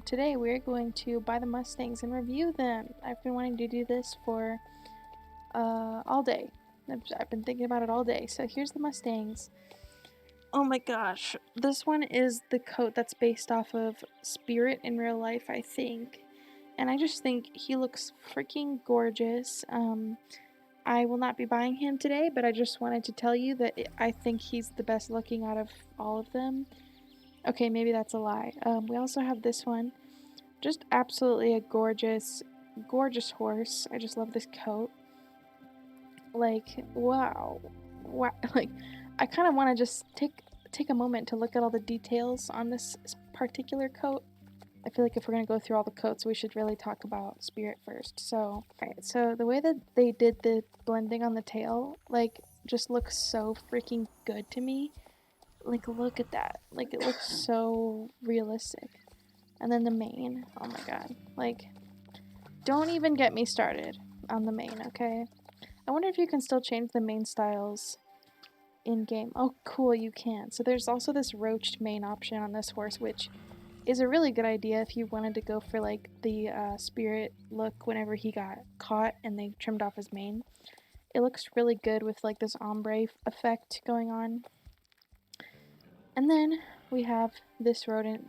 Today we're going to buy the Mustangs and review them. I've been wanting to do this for all day. I've been thinking about it all day. So here's the Mustangs. Oh my gosh, this one is the coat that's based off of Spirit in real life, I think. And I just think he looks freaking gorgeous. I will not be buying him today, but I just wanted to tell you that I think he's the best looking out of all of them. Okay, maybe that's a lie. We also have this one. Just absolutely a gorgeous, gorgeous horse. I just love this coat. Like, wow. Wow. Like, I kind of want to just take a moment to look at all the details on this particular coat. I feel like if we're going to go through all the coats, we should really talk about Spirit first. So, alright, so the way that they did the blending on the tail, like, just looks so freaking good to me. Like, look at that. Like, it looks so realistic. And then the mane. Oh my god. Like, don't even get me started on the mane, okay? I wonder if you can still change the mane styles in-game. Oh, cool, you can. So there's also this roached mane option on this horse, which is a really good idea if you wanted to go for, like, the Spirit look whenever he got caught and they trimmed off his mane. It looks really good with, like, this ombre effect going on. And then we have this rodent,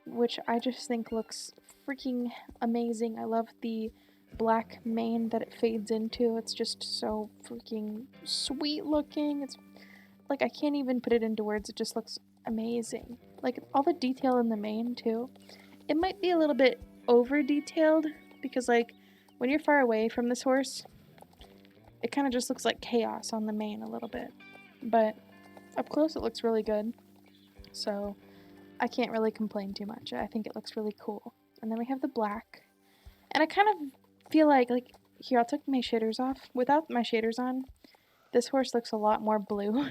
which I just think looks freaking amazing. I love the black mane that it fades into. It's just so freaking sweet looking. It's like, I can't even put it into words. It just looks amazing. Like, all the detail in the mane too. It might be a little bit over detailed because, like, when you're far away from this horse, it kind of just looks like chaos on the mane a little bit. But up close it looks really good. So I can't really complain too much. I think it looks really cool. And then we have the black. And I kind of feel like here, I'll take my shaders off. Without my shaders on, this horse looks a lot more blue.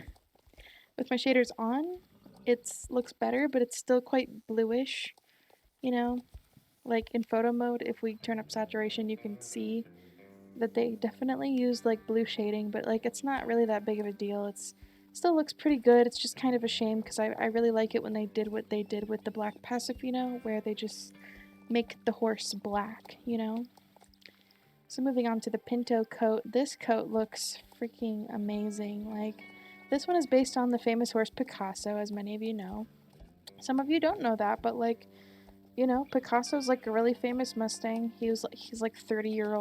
With my shaders on, it looks better, but it's still quite bluish, you know? Like, in photo mode, if we turn up saturation, you can see that they definitely use, like, blue shading, but, like, it's not really that big of a deal. It still looks pretty good. It's just kind of a shame, because I really like it when they did what they did with the black Pasifino, where they just make the horse black, you know? So moving on to the Pinto coat. This coat looks freaking amazing. Like, this one is based on the famous horse Picasso, as many of you know. Some of you don't know that, but, like, you know, Picasso's like a really famous Mustang. He's like 30 years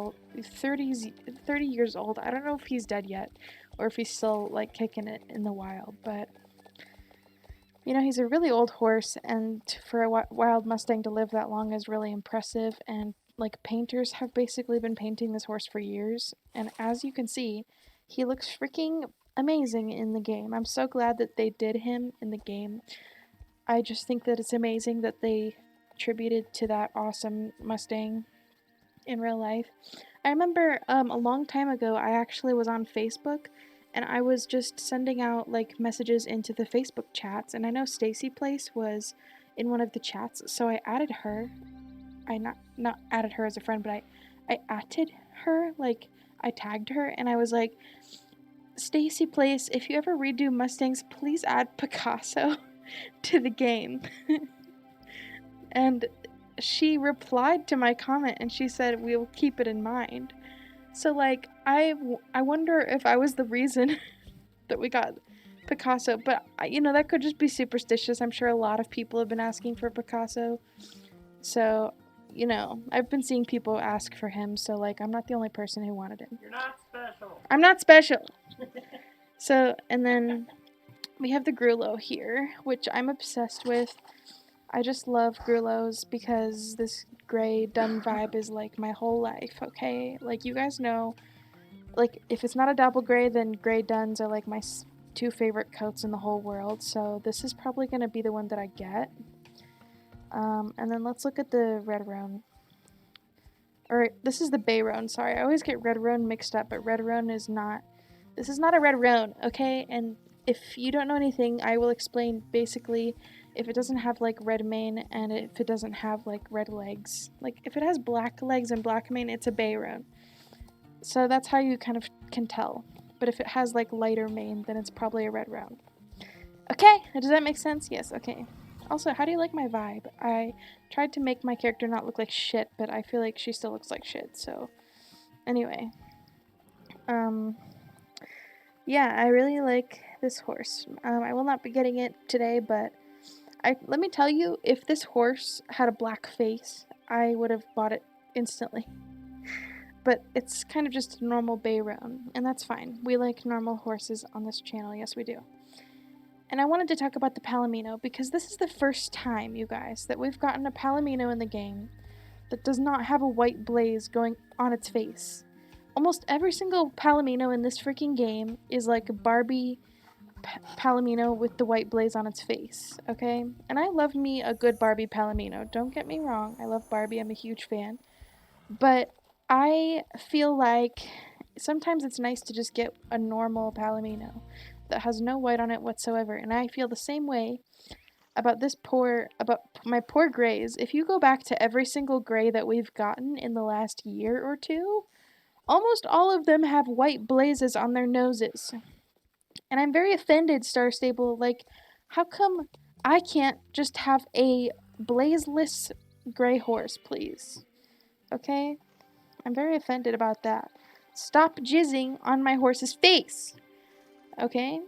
old. I don't know if he's dead yet or if he's still like kicking it in the wild, but you know, he's a really old horse, and for a wild Mustang to live that long is really impressive. And like, painters have basically been painting this horse for years, and as you can see, he looks freaking amazing in the game. I'm so glad that they did him in the game. I just think that it's amazing that they attributed to that awesome Mustang in real life. I remember a long time ago, I actually was on Facebook and I was just sending out like messages into the Facebook chats, and I know Stacy Place was in one of the chats, so I added her. I not added her as a friend, but I atted her, like I tagged her, and I was like, Stacy Place, if you ever redo Mustangs, please add Picasso to the game. And she replied to my comment and she said, we'll keep it in mind. So, like, I wonder if I was the reason that we got Picasso, but, you know, that could just be superstitious. I'm sure a lot of people have been asking for Picasso. So, you know, I've been seeing people ask for him, so, like, I'm not the only person who wanted him. You're not special. I'm not special. So, and then we have the gruelo here, which I'm obsessed with. I just love gruelos because this gray dun vibe is like my whole life, okay? Like, you guys know, like, if it's not a double gray, then gray duns are like my two favorite coats in the whole world, so this is probably going to be the one that I get. And then let's look at the red roan. Or, this is the bay roan, sorry. I always get red roan mixed up, but red roan is not... This is not a red roan, okay? And if you don't know anything, I will explain basically if it doesn't have like red mane and if it doesn't have like red legs. Like, if it has black legs and black mane, it's a bay roan. So that's how you kind of can tell. But if it has like lighter mane, then it's probably a red roan. Okay, does that make sense? Yes, okay. Also, how do you like my vibe? I tried to make my character not look like shit, but I feel like she still looks like shit, so... Anyway. Yeah, I really like this horse. I will not be getting it today, but... let me tell you, if this horse had a black face, I would have bought it instantly. But it's kind of just a normal bay roan, and that's fine. We like normal horses on this channel, yes we do. And I wanted to talk about the Palomino because this is the first time, you guys, that we've gotten a Palomino in the game that does not have a white blaze going on its face. Almost every single Palomino in this freaking game is like a Barbie Palomino with the white blaze on its face, okay? And I love me a good Barbie Palomino. Don't get me wrong, I love Barbie, I'm a huge fan. But I feel like sometimes it's nice to just get a normal Palomino that has no white on it whatsoever. And I feel the same way about my poor grays. If you go back to every single gray that we've gotten in the last year or two, almost all of them have white blazes on their noses. And I'm very offended, Star Stable. Like, how come I can't just have a blazeless gray horse, please? Okay? I'm very offended about that. Stop jizzing on my horse's face. Okay?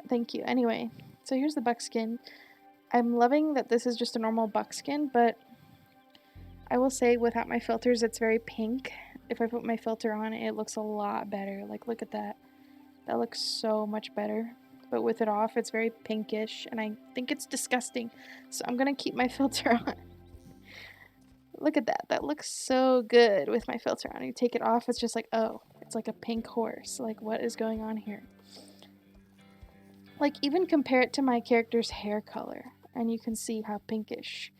Thank you. Anyway, so here's the buckskin. I'm loving that this is just a normal buckskin, but I will say without my filters, it's very pink. If I put my filter on, it looks a lot better. Like, look at that. That looks so much better. But with it off, it's very pinkish, and I think it's disgusting. So I'm gonna keep my filter on. Look at that. That looks so good with my filter on. You take it off, it's just like, oh, it's like a pink horse. Like, what is going on here? Like, even compare it to my character's hair color, and you can see how pinkish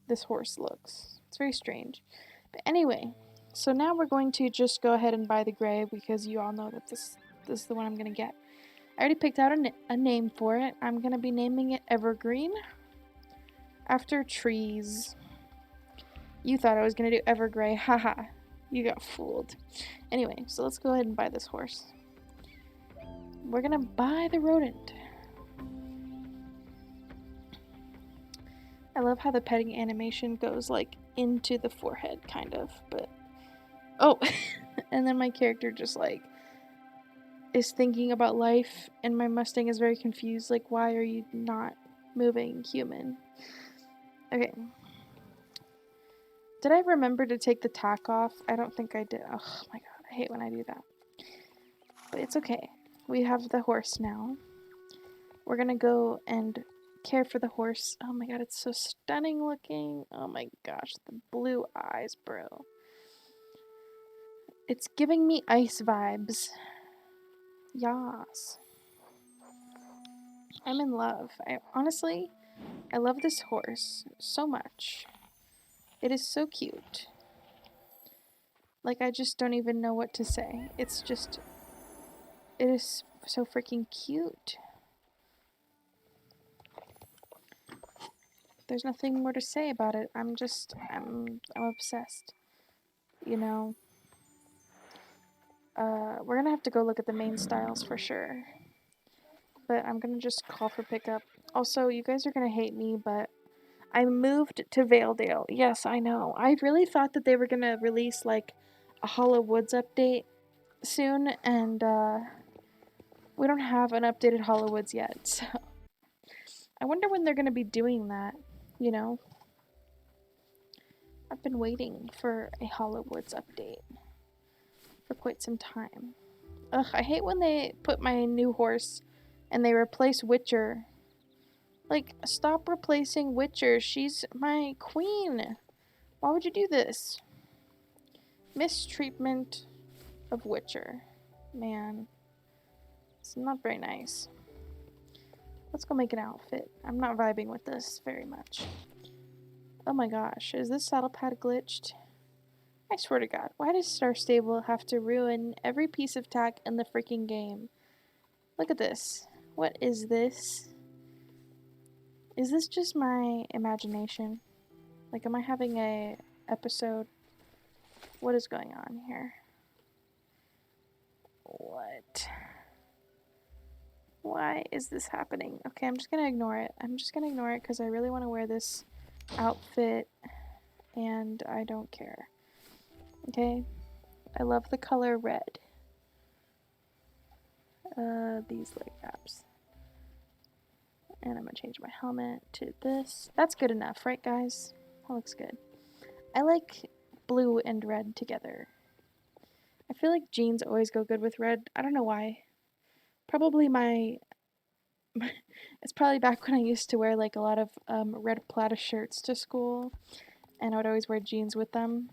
this horse looks. It's very strange. But anyway, so now we're going to just go ahead and buy the gray because you all know that this is the one I'm going to get. I already picked out a name for it. I'm going to be naming it Evergreen after trees. You thought I was going to do Evergray. Haha. You got fooled. Anyway, so let's go ahead and buy this horse. We're going to buy the rodent. I love how the petting animation goes like into the forehead, kind of, but... Oh! And then my character just like is thinking about life, and my Mustang is very confused, like, why are you not moving, human? Okay. Did I remember to take the tack off? I don't think I did. Oh my god, I hate when I do that. But it's okay. We have the horse now. We're gonna go and care for the horse. Oh my god, it's so stunning looking. Oh my gosh, the blue eyes, bro. It's giving me ice vibes. Yas. I'm in love. Honestly, I love this horse so much. It is so cute. Like, I just don't even know what to say. It's just... It is so freaking cute. There's nothing more to say about it. I'm obsessed. You know? We're gonna have to go look at the main styles for sure. But I'm gonna just call for pickup. Also, you guys are gonna hate me, but I moved to Valedale. Yes, I know. I really thought that they were gonna release, like, a Hollow Woods update soon, and, we don't have an updated Hollow Woods yet, so... I wonder when they're gonna be doing that, you know? I've been waiting for a Hollow Woods update for quite some time. Ugh, I hate when they put my new horse and they replace Witcher. Like, stop replacing Witcher. She's my queen. Why would you do this? Mistreatment of Witcher. Man. It's not very nice. Let's go make an outfit. I'm not vibing with this very much. Oh my gosh, is this saddle pad glitched? I swear to god, why does Star Stable have to ruin every piece of tack in the freaking game? Look at this. What is this? Is this just my imagination? Like, am I having a episode? What is going on here? What? Why is this happening? Okay, I'm just gonna ignore it. I'm just gonna ignore it because I really want to wear this outfit and I don't care. Okay? I love the color red. These leg wraps. And I'm gonna change my helmet to this. That's good enough, right guys? That looks good. I like blue and red together. I feel like jeans always go good with red. I don't know why. Probably it's probably back when I used to wear like a lot of red plaited shirts to school, and I would always wear jeans with them.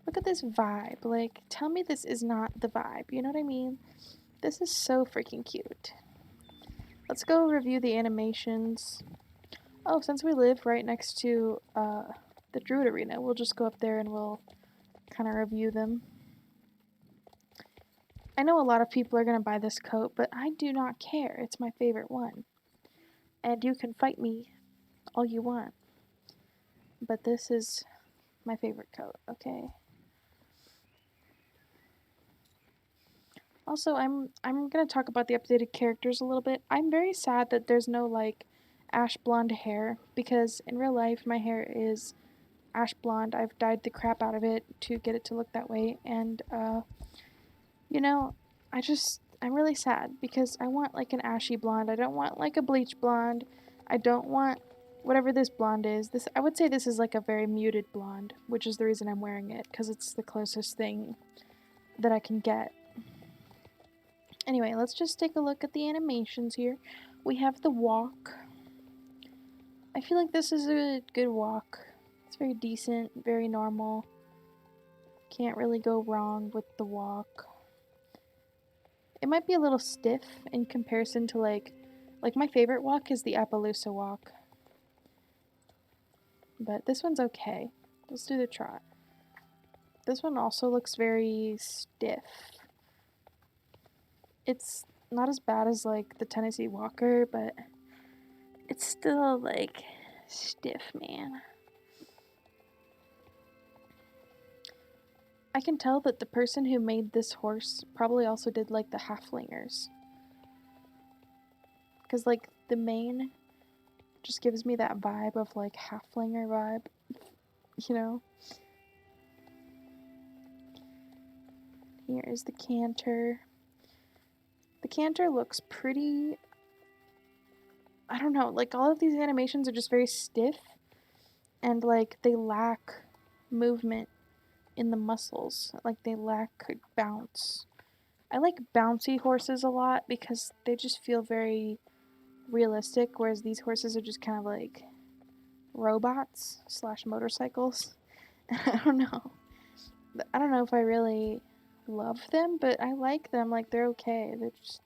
Look at this vibe. Like, tell me this is not the vibe. You know what I mean? This is so freaking cute. Let's go review the animations. Oh, since we live right next to the Druid Arena, we'll just go up there and we'll kind of review them. I know a lot of people are going to buy this coat, but I do not care. It's my favorite one. And you can fight me all you want. But this is my favorite coat, okay? Also, I'm going to talk about the updated characters a little bit. I'm very sad that there's no like ash blonde hair because in real life my hair is ash blonde. I've dyed the crap out of it to get it to look that way, and you know, I'm really sad because I want like an ashy blonde. I don't want like a bleach blonde. I don't want whatever this blonde is. This, I would say this is like a very muted blonde, which is the reason I'm wearing it, because it's the closest thing that I can get. Anyway, let's just take a look at the animations here. We have the walk. I feel like this is a good walk. It's very decent, very normal. Can't really go wrong with the walk. It might be a little stiff in comparison to like my favorite walk is the Appaloosa walk. But this one's okay. Let's do the trot. This one also looks very stiff. It's not as bad as like the Tennessee Walker, but it's still like stiff, man. I can tell that the person who made this horse probably also did like the halflingers. Because like the mane just gives me that vibe of like halflinger vibe, you know? Here is the canter. The canter looks pretty, I don't know, like all of these animations are just very stiff and like they lack movement in the muscles. Like they lack bounce. I like bouncy horses a lot because they just feel very realistic, whereas these horses are just kind of like robots slash motorcycles. I don't know. I don't know if I really love them, but I like them. Like they're okay. They're just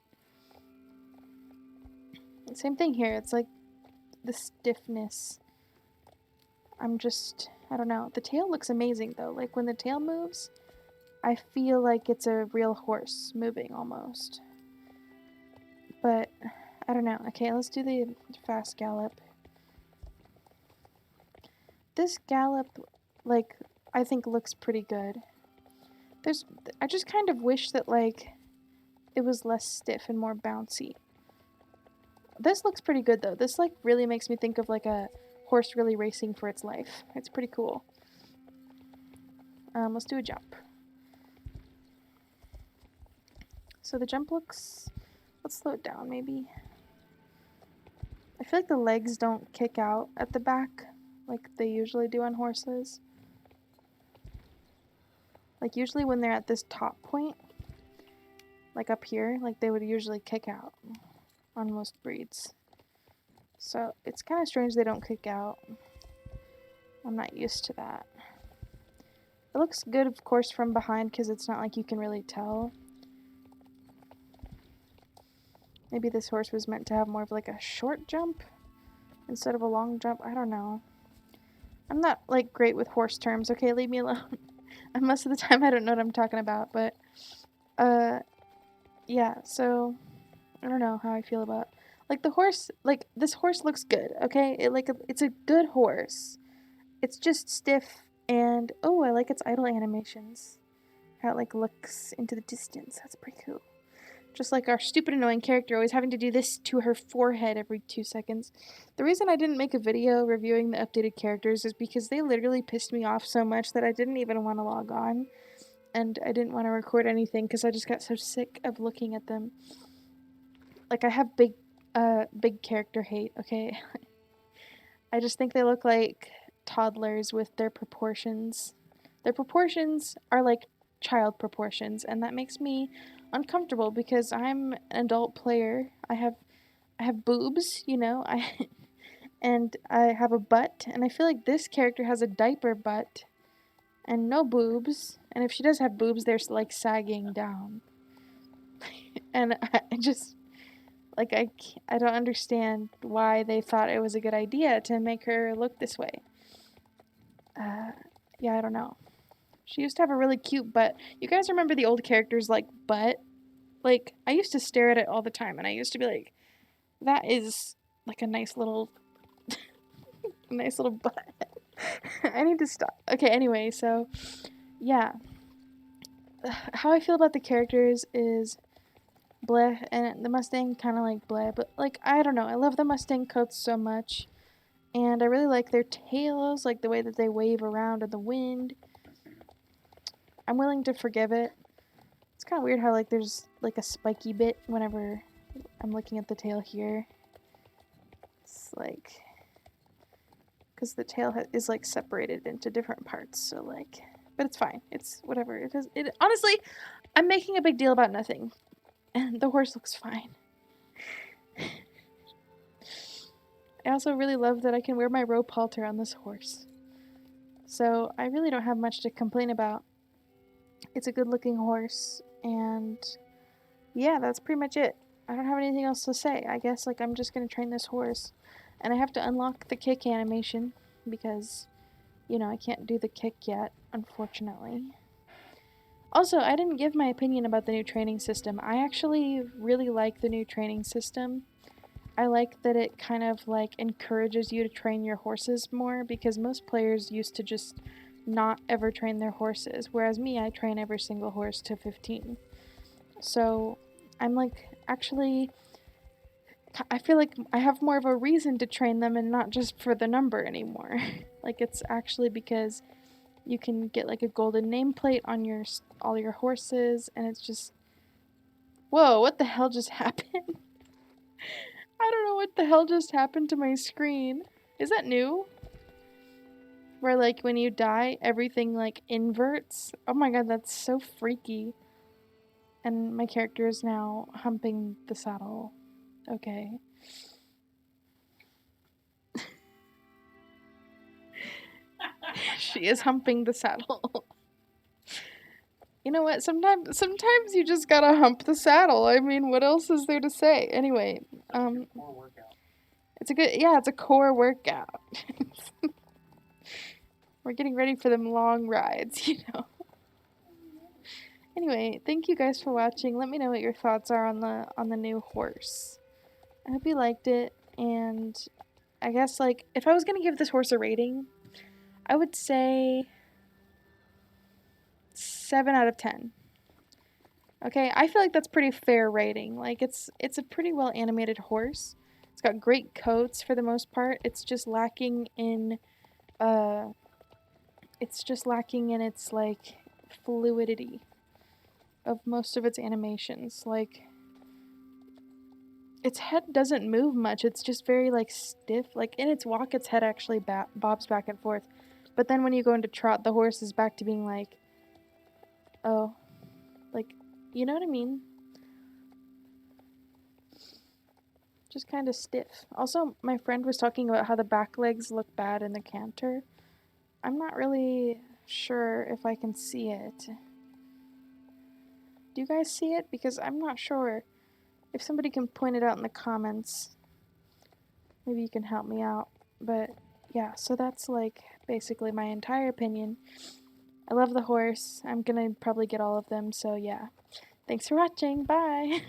same thing here. It's like the stiffness. I don't know. The tail looks amazing though. Like when the tail moves, I feel like it's a real horse moving almost. But I don't know. Okay, let's do the fast gallop. This gallop, like, I think looks pretty good. I just kind of wish that, like, it was less stiff and more bouncy. This looks pretty good, though. This, like, really makes me think of, like, a horse really racing for its life. It's pretty cool. Let's do a jump. So the jump looks... Let's slow it down, maybe. I feel like the legs don't kick out at the back like they usually do on horses. Like, usually when they're at this top point, like up here, like they would usually kick out on most breeds. So it's kind of strange they don't kick out. I'm not used to that. It looks good, of course, from behind because it's not like you can really tell. Maybe this horse was meant to have more of like a short jump instead of a long jump. I don't know. I'm not like great with horse terms, okay? Leave me alone. And most of the time I don't know what I'm talking about, but yeah, so I don't know how I feel about like the horse. Like this horse looks good, okay? It's a good horse. It's just stiff and oh, I like its idle animations. How it like looks into the distance. That's pretty cool. Just like our stupid annoying character always having to do this to her forehead every 2 seconds. The reason I didn't make a video reviewing the updated characters is because they literally pissed me off so much that I didn't even want to log on. And I didn't want to record anything because I just got so sick of looking at them. Like, I have big character hate, okay? I just think they look like toddlers with their proportions. Their proportions are like child proportions, and that makes me uncomfortable because I'm an adult player. I have boobs, you know, and I have a butt, and I feel like this character has a diaper butt and no boobs, and if she does have boobs, they're like sagging down. And I just like I don't understand why they thought it was a good idea to make her look this way. Yeah, I don't know. She used to have a really cute butt. You guys remember the old characters like butt? Like, I used to stare at it all the time, and I used to be like, that is like a nice little butt. I need to stop. Okay, anyway, so yeah. How I feel about the characters is bleh, and the Mustang kind of like bleh, but like, I don't know. I love the Mustang coats so much, and I really like their tails, like the way that they wave around in the wind. I'm willing to forgive it. It's kind of weird how like there's like a spiky bit whenever I'm looking at the tail here. It's like, because the tail is like separated into different parts, so like, but it's fine. It's whatever. It honestly, I'm making a big deal about nothing, and the horse looks fine. I also really love that I can wear my rope halter on this horse. So I really don't have much to complain about. It's a good looking horse, and yeah, that's pretty much it. I don't have anything else to say. I guess like I'm just gonna train this horse, and I have to unlock the kick animation because, you know, I can't do the kick yet, unfortunately. Also, I didn't give my opinion about the new training system. I actually really like the new training system. I like that it kind of like encourages you to train your horses more because most players used to just not ever train their horses, whereas me, I train every single horse to 15. So I'm like, actually, I feel like I have more of a reason to train them and not just for the number anymore. Like, it's actually because you can get like a golden nameplate on all your horses, and it's just, whoa, what the hell just happened? I don't know what the hell just happened to my screen. Is that new? Where like when you die, everything like inverts? Oh my god, that's so freaky. And my character is now humping the saddle. Okay. She is humping the saddle. You know what? Sometimes you just gotta hump the saddle. I mean, what else is there to say? Anyway, it's a core workout. We're getting ready for them long rides, you know. Anyway, thank you guys for watching. Let me know what your thoughts are on the new horse. I hope you liked it, and I guess like if I was gonna give this horse a rating, I would say 7 out of 10. Okay, I feel like that's pretty fair rating. Like it's a pretty well animated horse. It's got great coats for the most part. It's just lacking in its like fluidity of most of its animations. Like its head doesn't move much. It's just very like stiff. Like in its walk, its head actually bobs back and forth. But then when you go into trot, the horse is back to being like, oh, like, you know what I mean? Just kind of stiff. Also, my friend was talking about how the back legs look bad in the canter. I'm not really sure if I can see it. Do you guys see it? Because I'm not sure. If somebody can point it out in the comments, maybe you can help me out. But yeah, so that's like basically my entire opinion. I love the horse. I'm gonna probably get all of them, so yeah. Thanks for watching. Bye!